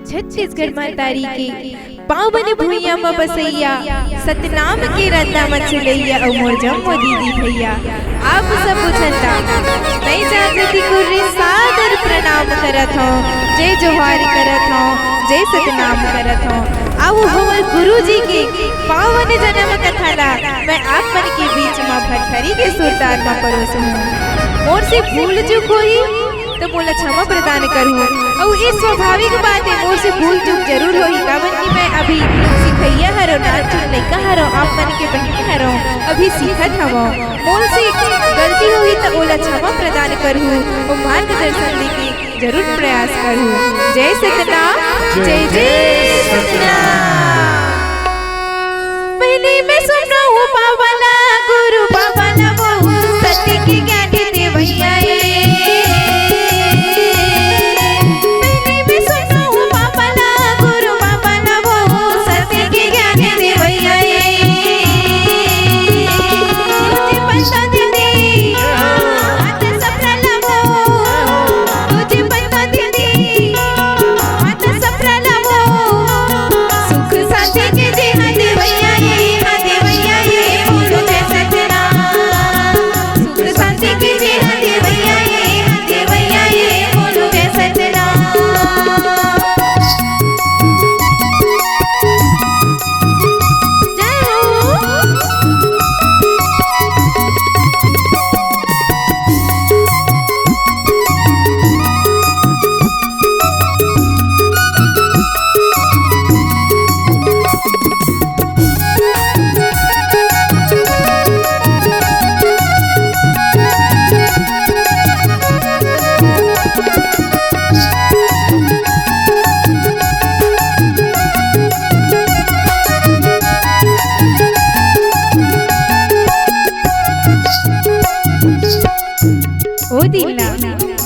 छत्तीसगढ़ मातारी के पावन भुइया में बसैया सतनाम के रत्ना मछलैया और मोर जम्मो दीदी भैया आप सब बुझता नई जागृति गुर्री सादर प्रणाम करत हो, जय जोहारी करत हो, जय सतनाम करत हो। आओ हमर गुरु जी के पावन जन्म कथा ला मैं आप मन के बीच में भटखरी के सुरताल में परोसूं। मोर से भूल चूक होई तो मोला क्षमा प्रदान करूँ और ये स्वाभाविक बात है, मोर से भूल चूक जरूर होगी कावन कि मैं अभी सिखैया हरो नाच लइका हरो आप मन के बहन हरो अभी सीखत हवो। मोर से गलती होगी तो ओला क्षमा प्रदान करूँ और मार्गदर्शन देके जरूर प्रयास करूँ। जय सतनाम, जय जय सतनाम। पहले मैं सुन हूँ पावला गुरु पावला बहु सत्य की ज्ञान दे भैया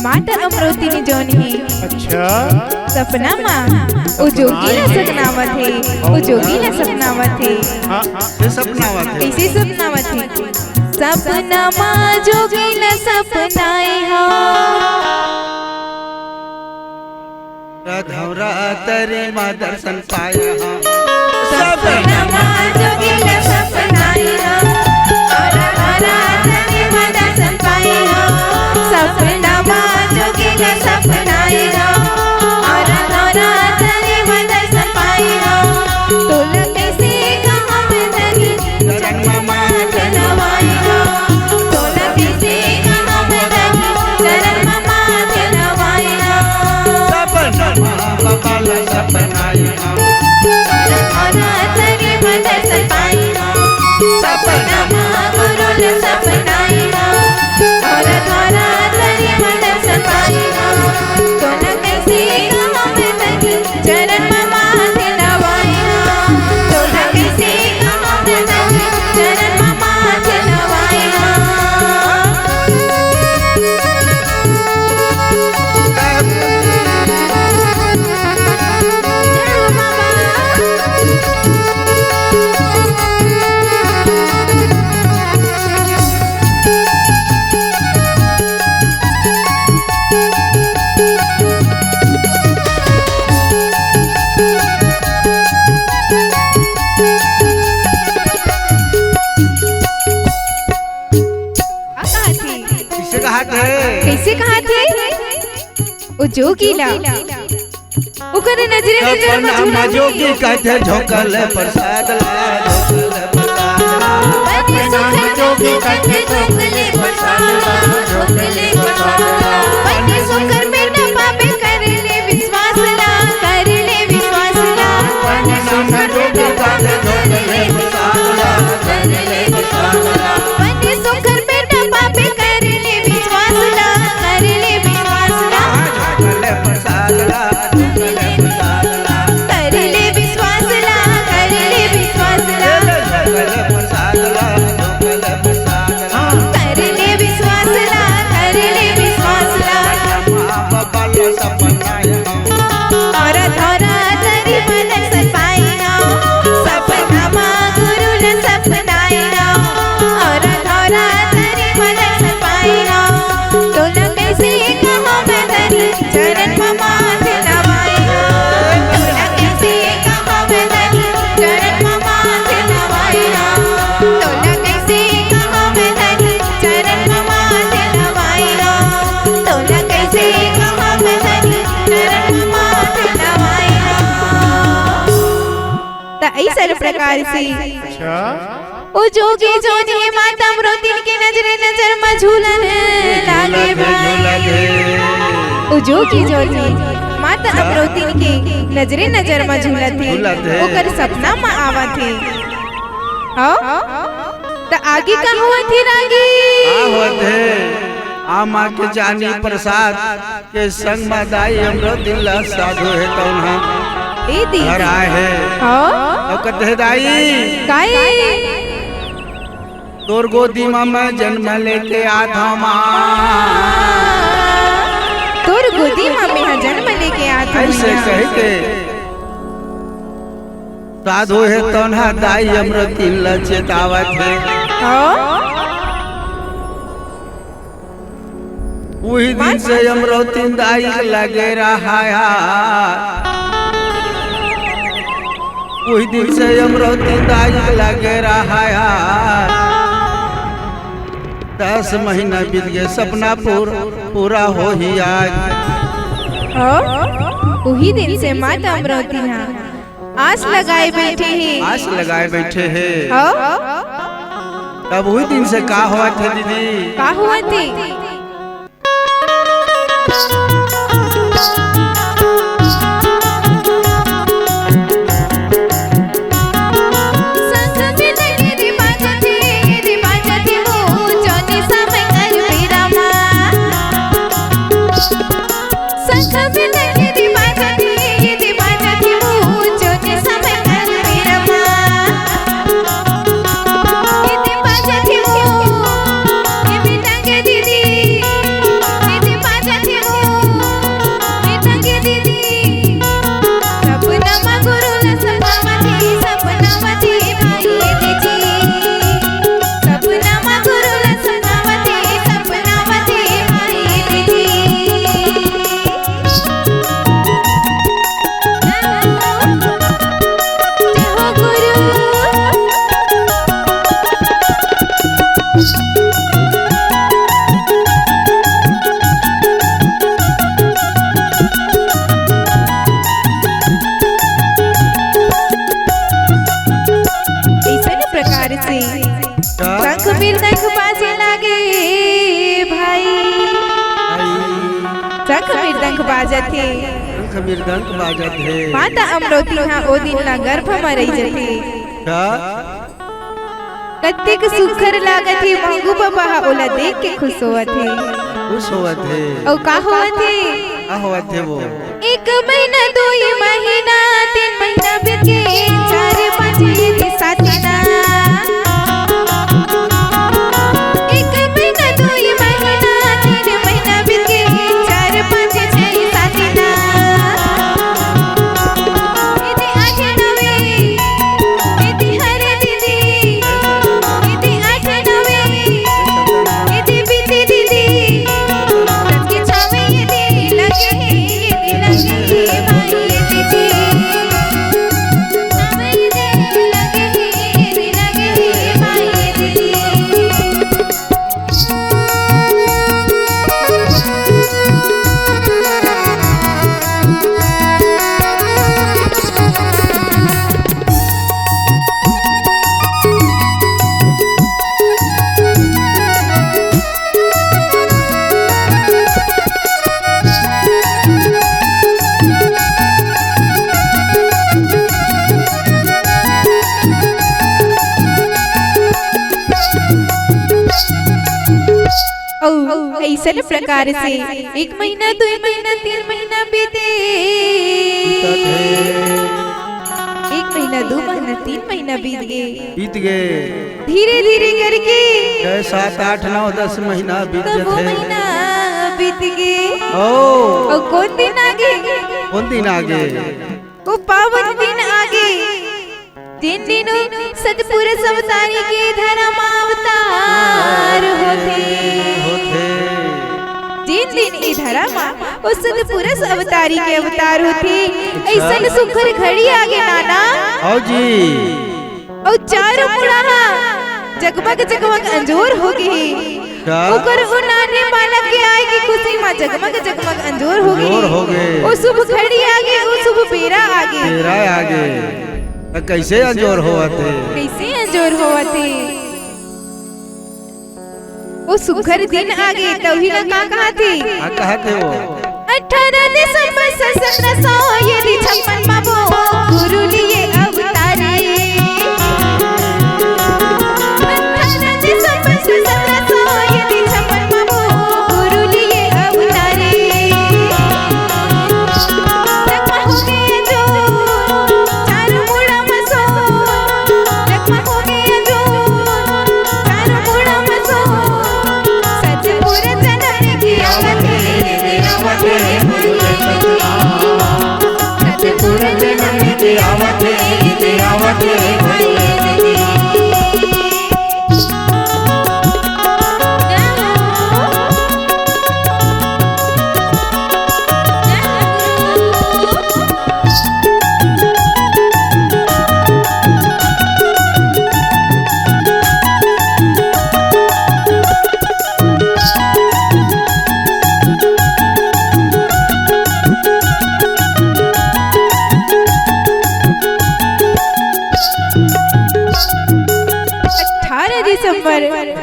माता अमरोती ने जौन है अच्छा सपना माँ ओ जोगी ना सपनावत है, ओ जोगी ना सपनावत है। हाँ ये सपनावत है। कैसे सपनावत है? सपना माँ जोगी ना सपनाए हो राधौरा तेरे माँ दर्शन पाया हाँ। सपना माँ जोगी ना सपनाए हो तेरे माँ दर्शन पाए हो। सपना माँ जोगी ना सपनाए हो और तेरे माँ दर्शन पाए हो। तोला कैसे कहाँ में लगी चरण मामा चलवाई हो। तोला कैसे कहाँ में लगी चरण मामा चलवाई हो। सपना माँ बाबा ला सपनाई हाँ। और तेरे माँ दर्शन पाई हो। सपना माँ गुरु ला सपनाई हो और तेरे माँ दर्शन पाई हो। तोला कैसे कहाँ में लगी चरण मामा चलवाई हो। तोला कैसे कहाँ में लगी चरण मामा चलवाई हो। कैसे कहा थे ओ जोगीला ओकर नजरे नजर में जोगी कहते झोंकल प्रसाद ला जोगी कहते झोंकले प्रसाद बने सोकर में न पापे कर ले विश्वास ला कर ले विश्वास ला बने जोगी कहते झोंकले प्रसाद ला कर ले विश्वास ला बने सोकर में न पापे कर ले विश्वास ला कर ले विश्वास ला झोंकले प्रसाद ला कर ले विश्वास ला कर ले विश्वास ला झोंकले प्रसाद ला झोंकले प्रसाद ला कर ले विश्वास ला कर ले विश्वास ला ऐसा प्रकार से अच्छा ओ जोगी जोनी माता अमरोतिन के नजरे नजर में झूलन लागे ओ जोगी जोनी माता अमरोतिन के नजरे नजर में झूलत थे ओकर सपना में आवत थे हो तो आगे का हुआ थी रागी आवत है आमा के जानी प्रसाद के संग में दाई अमरोतिन ला साधु है तो ए दी घर आए है हो और कहते दाई काहे तोर गोदी में मैं जन्म लेके आता मां तोर गोदी में मैं जन्म लेके आता ऐसे कह के साधु है तो ना दाई अमरोतिन ला चेतावत है वही दिन से अमरोतिन दाई लगे रहा वही दिन से अमरोतिन दाई लगे रहा 10 महीना बीत गए सपना पूरा हो ही आज वही दिन से माता अमरोतिन आस लगाए बैठे हैं आस लगाए बैठे हैं तब वही दिन से का हुआ थे दीदी का हुआ थे मृदंग बाजत है माता अमरोतिन ओ दिन ला गर्भ में रही जथे कत्तेक सुखर लागत है मंगू बाबा ओला देख के खुश होवत है और का होवत है वो 1 महीना 2 महीना 3 महीना बीत गए 4 5 7 महीना 1 महीना 2 महीना 3 महीना बीत गए 4 5 6 7 महीना ऐसे प्रकार से 1 महीना 2 महीना 3 महीना बीते 1 महीना 2 महीना 3 महीना बीत गए धीरे धीरे करके 7 8 9 10 महीना बीत जाते महीना बीत गए और कौन दिन आगे वो पावन दिन आगे जिन दिनों सतपुरुष अवतारी के धर्म अवतार होते जिन दिन ई धर्म उस सतपुरुष अवतारी के अवतार होते ऐसा सुखर घड़ी आगे नाना आओ जी और चारों मुड़ाहा जगमग जगमग अंजोर हो गए ओकर वो नाने बालक के आए की खुशी में जगमग जगमग अंजोर हो गए ओ शुभ घड़ी आगे ओ शुभ बेरा आगे कैसे अंजोर होते कैसे अंजोर होते वो सुखर दिन आगे तभी ना का कहते वो 18 दिसंबर 1700 यदि 56 में वो गुरु लिए अवतारे 18 दिसंबर 1700 यदि 56 में वो गुरु लिए अवतारे लगमा हो गया जो चारों मुड़ा मसो लगमा हो गया जो चारों मुड़ा मसो सच पूरे जन्म की आवत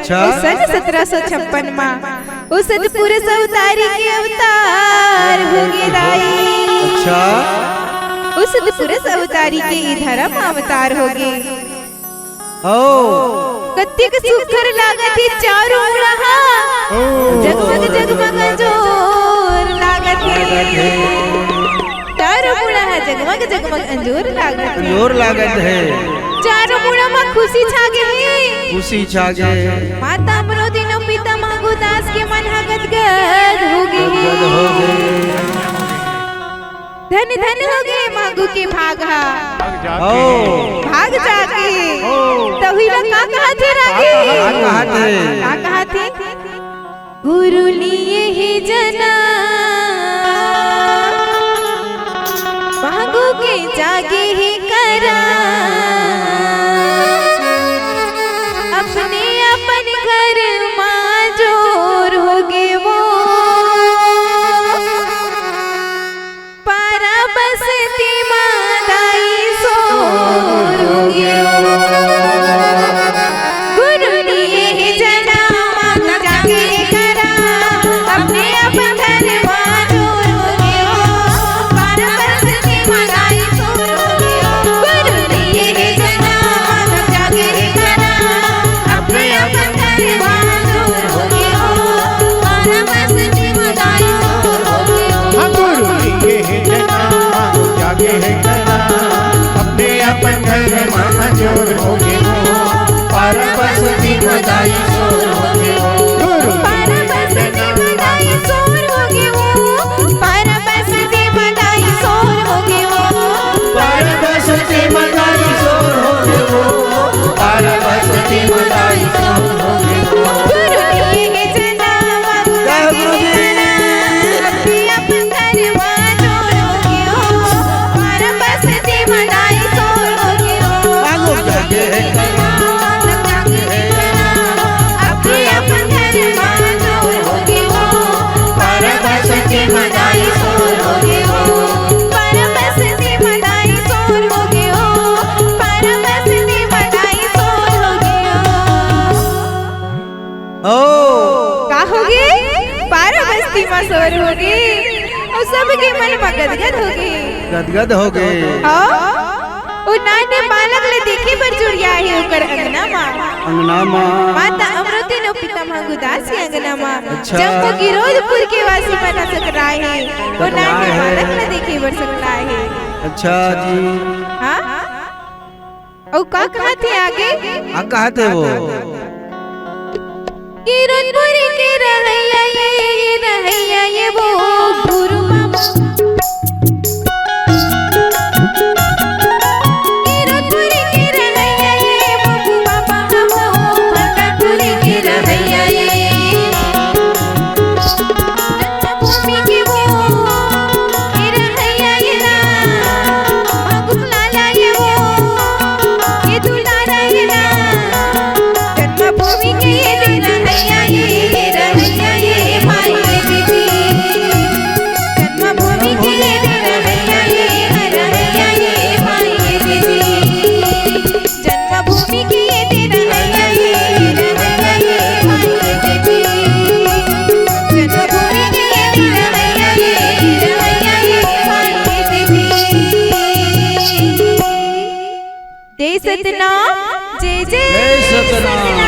सन 1756 में उस पुरुष अवतारी के अवतार हो गए अच्छा उस पुरुष अवतारी के धर्म अवतार हो गए कत्तिक सुखर लागत ही चारों रहा जगमग जगमग अंजोर लागत है चारों मुड़ा जगमग जगमग अंजोर लागत है चारों मुड़ा में खुशी छा गई माता मरोदिनो पिता मांगो दास के मन गदगद हो गए धन धन हो गए मांगो के भागा भाग जाके तभी का कहते गुरु लिए ही जना मांगो के जागे ही करा अपने अपन घर मां जोर हो गए वो पारा बसती मादाई सोर हो गए गुरु लिए जना मांग जाके करा अपने अपन घर मां जोर हो गए पारा बसती मादाई सोर हो गए गुरु लिए जना मांग जाके करा अपने अपन घर मां जोर हो गए पारा बसती मादाई सोर हो गए गुरु लिए जना मांग जाके करा अपने अपन घर मां जोर हो गए पारा बसती मादाई सोर हो गए गुरु पारा बसती मादाई सोर हो गए पारा बसती मादाई सोर हो गए पारा बसती मादाई सोर हो गए पारा बसती मादाई सोर हो गए गुरु लिए जना मांग अपने अपन घर मां जोर हो गए पारा बसती मादाई सोर हो गए अपने अपन घर मां जोर हो गए पारा बसती मादाई सोर हो गए पारा बसती मादाई सोर हो गए पारा बसती मादाई सोर हो गए का हो गए पारा बस्ती में सोर हो गए और सबके मन में गदगद हो गए ओ नाने बालक ले देखे पर जुड़िया है ओकर अंगना मां माता अमृति नो पिता मांगो दासी अंगना मां अच्छा। जब वो गिरोधपुर के वासी बना सकता है वो नाने बालक ले देखे पर सकता है अच्छा जी हां ओ का कहते आगे कहते वो गिरोधपुर के रहैया ये वो गुरु सतनाम जय जय जय सतनाम।